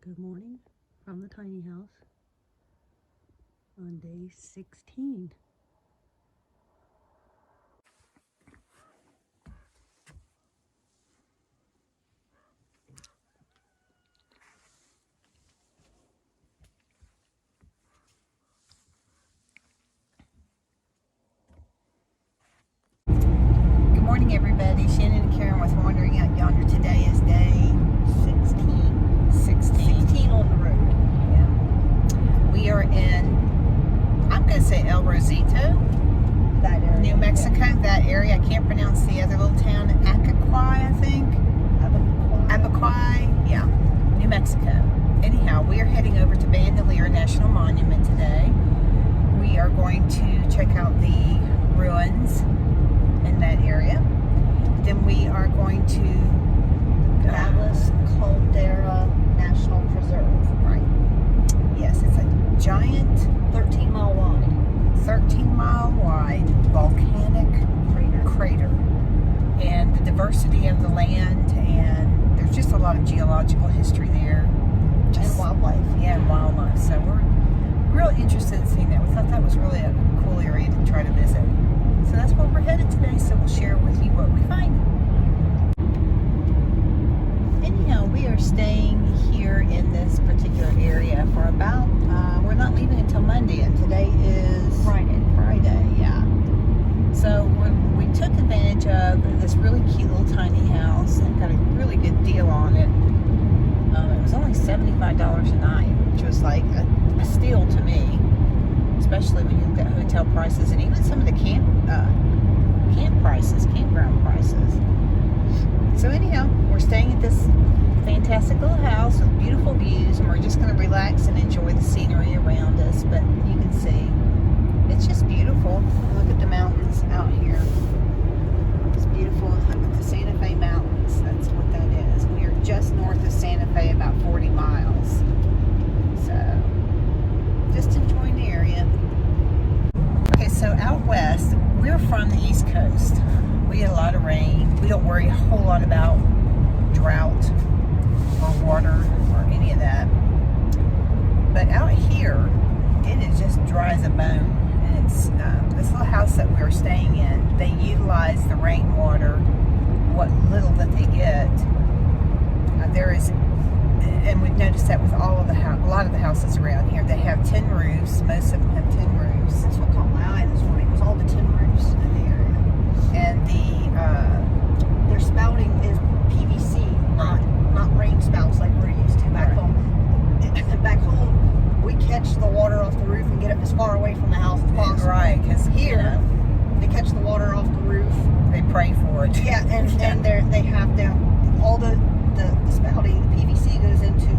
Good morning from the tiny house on day 16. Good morning, everybody. Shannon and Karen with Wandering Out Yonder. Today is day 16 on the road. Yeah. We are in, I'm going to say El Rosito, That area. New Mexico, that area. I can't pronounce the other little town. Acaquai, I think. Abaquai, yeah. New Mexico. Anyhow, we are heading over to Bandelier National Monument today. We are going to check out the ruins in that area. Then we are going to Valles Calderas National Preserve. Right. Yes, it's a giant 13-mile wide. 13-mile wide volcanic crater. And the diversity of the land, and there's just a lot of geological history there. And wildlife. Yeah, and wildlife. So we're really interested in seeing that. We thought that was really a cool area to try to visit. So that's where we're headed today, so we'll share with you what we find. Anyhow, we are staying here in this particular area for about, we're not leaving until Monday, and today is Friday, yeah. So we took advantage of this really cute little tiny house and got a really good deal on it. It was only $75 a night, which was like a steal to me, especially when you look at hotel prices and even some of the campground prices. So anyhow, we're staying at this fantastic little house with beautiful views, and we're just going to relax and enjoy the scenery around us. But you can see it's just beautiful. Look at the mountains out here. It's beautiful. Look at the Santa Fe Mountains. That's what that is. We are just north of Santa Fe, about 40 miles. So just enjoying the area. Okay, so out west, we're from the East Coast. We get a lot of rain. We don't worry a whole lot about drought or water or any of that. But out here, it is just dry as a bone. And it's this little house that we're staying in. They utilize the rainwater, what little that they get. There is, and we've noticed that with all of a lot of the houses around here, they have tin roofs. Most of them have tin roofs. That's what caught my eye this morning. It was all the tin roofs in the area. And their spouting is PVC, not rain spouts like we're used to back home. Back home, we catch the water off the roof and get it as far away from the house as possible. Right, because Here, they catch the water off the roof. they pray for it. Yeah, and they have them, all the spouting, the PVC goes into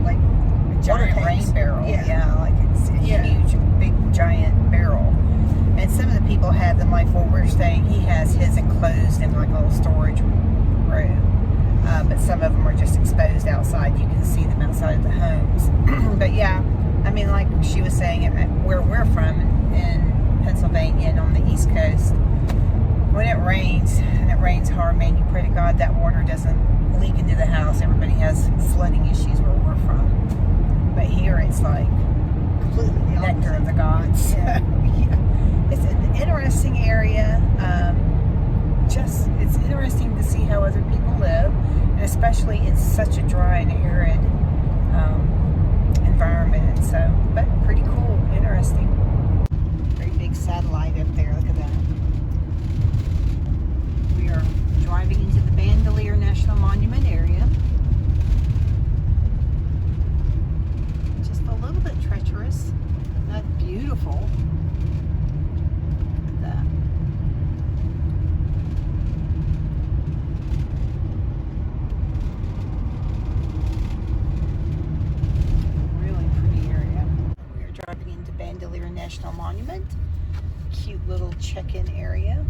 like A giant water tanks. rain barrel. Yeah. Like it's a huge, big, giant barrel. And some of the people have them, like where we're staying, he has his enclosed in like a little storage room. But some of them are just exposed outside. You can see them outside of the homes. But yeah, I mean, like she was saying, where we're from in Pennsylvania and on the East Coast, when it rains, and it rains hard, man, you pray to God that water doesn't leak into the house. Everybody has flooding issues where we're from. But here it's like Completely the nectar opposite. of the gods. Yeah. It's an interesting area. It's interesting to see how other people live, and especially in such a dry and arid environment. So, but pretty cool, interesting. Very big satellite up there. Look at that. We are driving into the Bandelier National Monument area. Just a little bit treacherous. Not beautiful. Look at that. Really pretty area. We are driving into Bandelier National Monument. Cute little check-in area.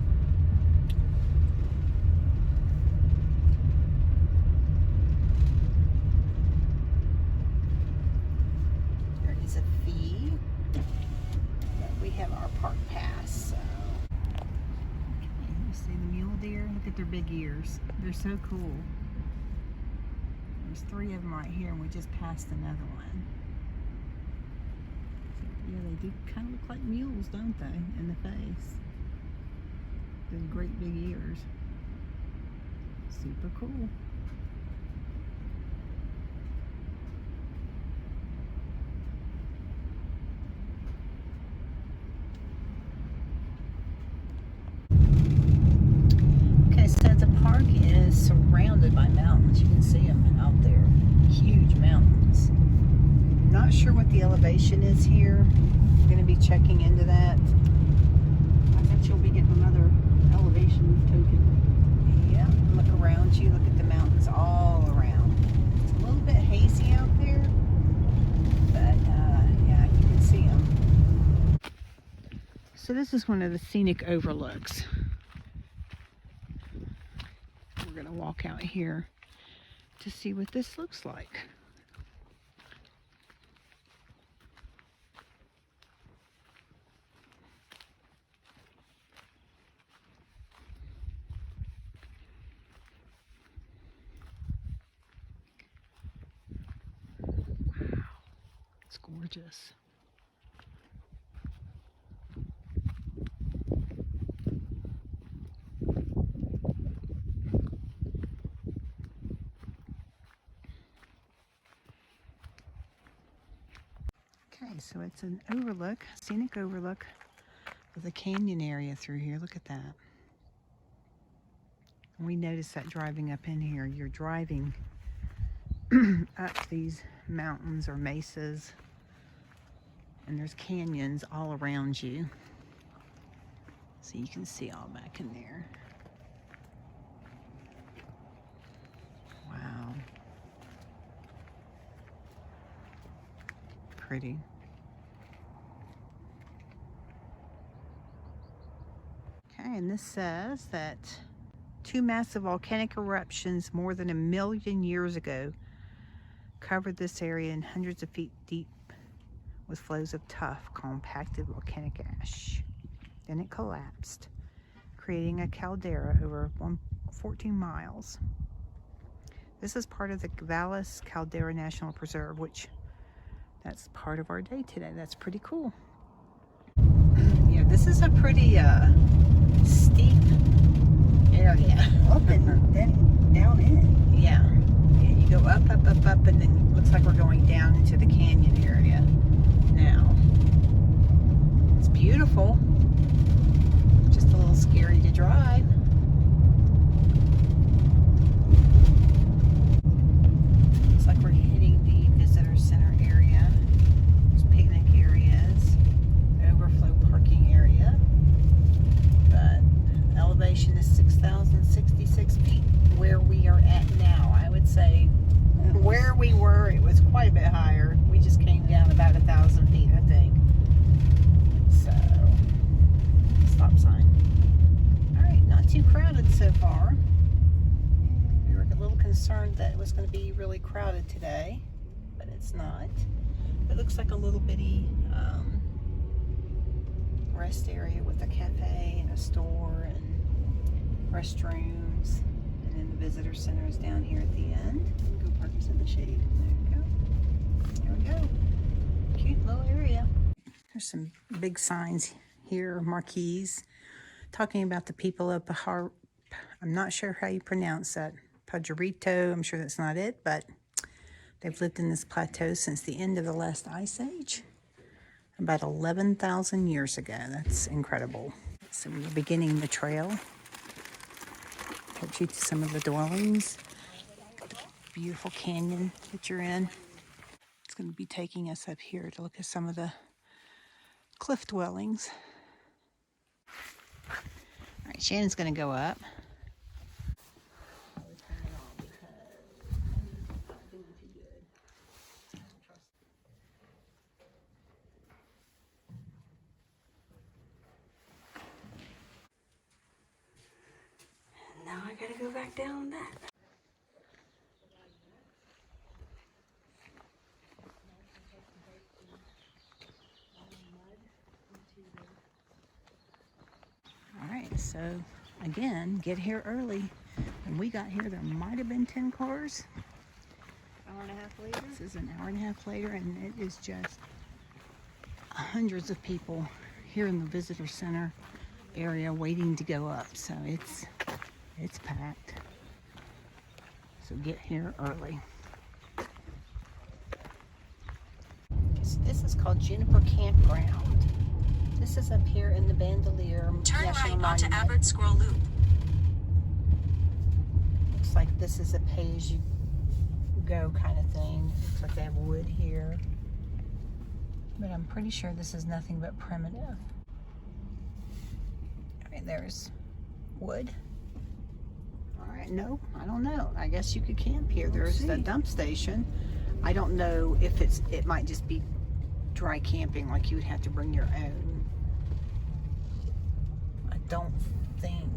There is a fee, but we have our park pass. So. Okay, you see the mule deer? Look at their big ears. They're so cool. There's 3 of them right here, and we just passed another one. So, yeah, they do kind of look like mules, don't they, in the face? Those great big ears. Super cool. Okay, so the park is surrounded by mountains. You can see them out there. Huge mountains. Not sure what the elevation is here. I'm going to be checking into that. I bet you'll be getting another elevation token. Yeah, look around you. Look at the mountains all around. It's a little bit hazy out there, but yeah, you can see them. So this is one of the scenic overlooks. We're going to walk out here to see what this looks like. Wow, it's gorgeous. Okay, so it's an overlook, scenic overlook of the canyon area through here. Look at that. And we noticed that driving up in here. You're driving up these mountains or mesas, and there's canyons all around you. So you can see all back in there. Wow. Pretty. Okay, and this says that 2 massive volcanic eruptions more than 1 million years ago covered this area in hundreds of feet deep with flows of tough, compacted volcanic ash. Then it collapsed, creating a caldera over 14 miles. This is part of the Valles Calderas National Preserve, which that's part of our day today. That's pretty cool. Yeah, this is a pretty steep area. Up and then down in. Yeah. Yeah, you go up, up, up, up, and then it looks like we're going down into the canyon area now. It's beautiful. Just a little scary to drive. Looks like we're hitting the visitor center area. There's picnic areas, overflow parking area. But elevation is 6,066 feet where we are at now. I would say where we were, it was quite a bit higher. We just came down about 1,000 feet, I think. So, stop sign. All right, not too crowded so far. We were a little concerned that it was going to be really crowded today, but it's not. It looks like a little bitty rest area with a cafe and a store and restrooms, and then the visitor center is down here at the end. Go park us in the shade. There we go. There we go. Cute little area. There's some big signs here, marquees, talking about the people of Bahar. I'm not sure how you pronounce that. Pajarito. I'm sure that's not it, but they've lived in this plateau since the end of the last ice age. About 11,000 years ago. That's incredible. So we're beginning the trail. Takes you to some of the dwellings. The beautiful canyon that you're in. It's going to be taking us up here to look at some of the cliff dwellings. All right, Shannon's going to go up. Now I gotta go back down that. All right, so again, get here early. When we got here, there might have been 10 cars. Hour and a half later. This is an hour and a half later, and it is just hundreds of people here in the visitor center area waiting to go up. So it's packed. So get here early. So this is called Juniper Campground. This is up here in the Bandelier National Monument. Onto Abbott Squirrel Loop. Looks like this is a pay-as-you-go kind of thing. Looks like they have wood here. But I'm pretty sure this is nothing but primitive. I mean, there's wood. All right, no, I don't know. I guess you could camp here. There's the dump station. I don't know if it might just be dry camping, like you would have to bring your own. I don't think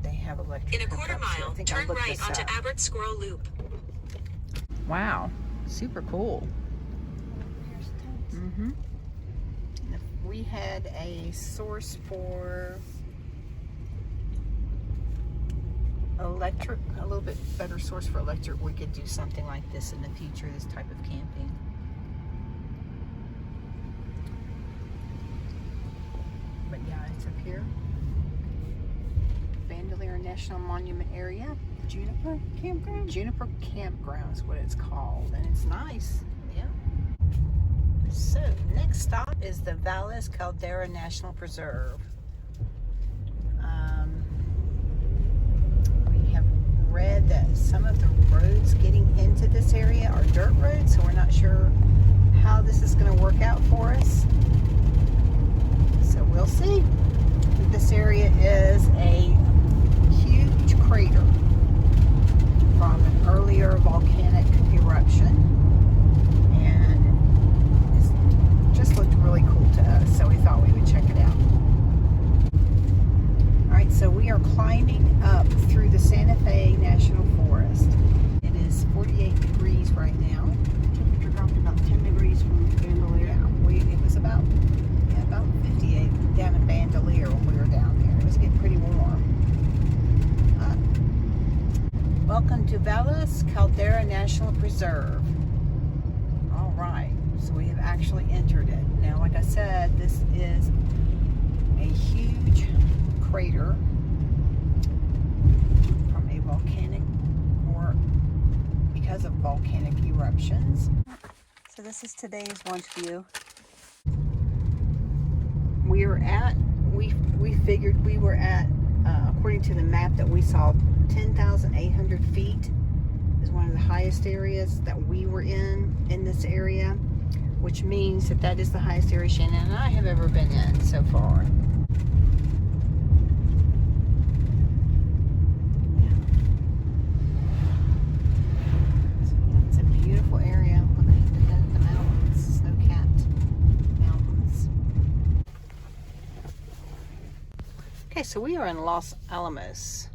they have electric. In a quarter mile, turn right onto Abbott Squirrel Loop. Wow, super cool. Mm-hmm. If we had a source for electric, a little bit better source for electric, we could do something like this in the future, this type of camping. But yeah, it's up here. Bandelier National Monument area. Juniper Campground? Juniper Campground is what it's called, and it's nice. Yeah. So, next stop is the Valles Calderas National Preserve. We have read that some of the roads getting into this area are dirt roads, so we're not sure how this is going to work out for us. So we'll see. This area is a huge crater from an earlier volcanic eruption, and it just looked really cool to us, so we thought we would check it out. Alright, so we are climbing up through the Santa Fe National Forest. It is 48 degrees right now. Temperature dropped about 10 degrees from Bandelier. Yeah, it was about 58 down in Bandolier when we were down there. It was getting pretty warm. Welcome to Valles Calderas National Preserve. All right, so we have actually entered it. Now, like I said, this is a huge crater from a volcanic, or because of volcanic eruptions. So this is today's lunch view. We figured we were at, according to the map that we saw, 10,800 feet is one of the highest areas that we were in this area, which means that is the highest area Shannon and I have ever been in so far. It's a beautiful area. Look at the mountains, snow-capped mountains. Okay, so we are in Los Alamos,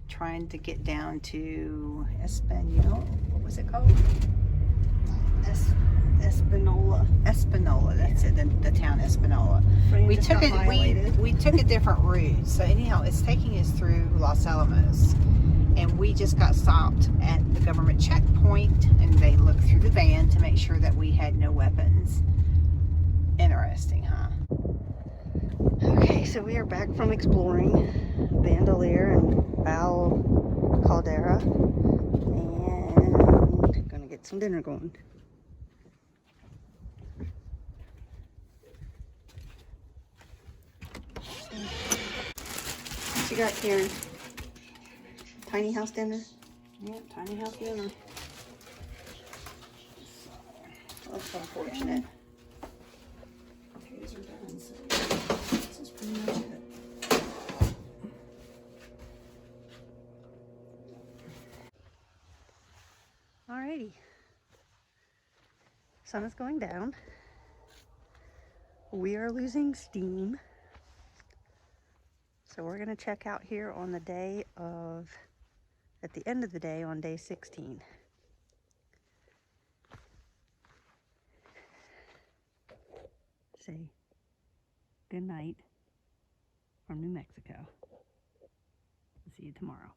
trying to get down to Espanola. What was it called? Espanola. That's it. The town Espanola. We took a different route. So anyhow, it's taking us through Los Alamos, and we just got stopped at the government checkpoint, and they looked through the van to make sure that we had no weapons. Interesting, huh? Okay, so we are back from exploring Bandelier and Valles Calderas, and gonna get some dinner going. What you got, Karen? Tiny house dinner? Yep, tiny house dinner. That's unfortunate. These are done, so this is pretty much it. Alrighty. Sun is going down. We are losing steam. So we're going to check out here on the day of, at the end of the day on day 16. Say good night from New Mexico. See you tomorrow.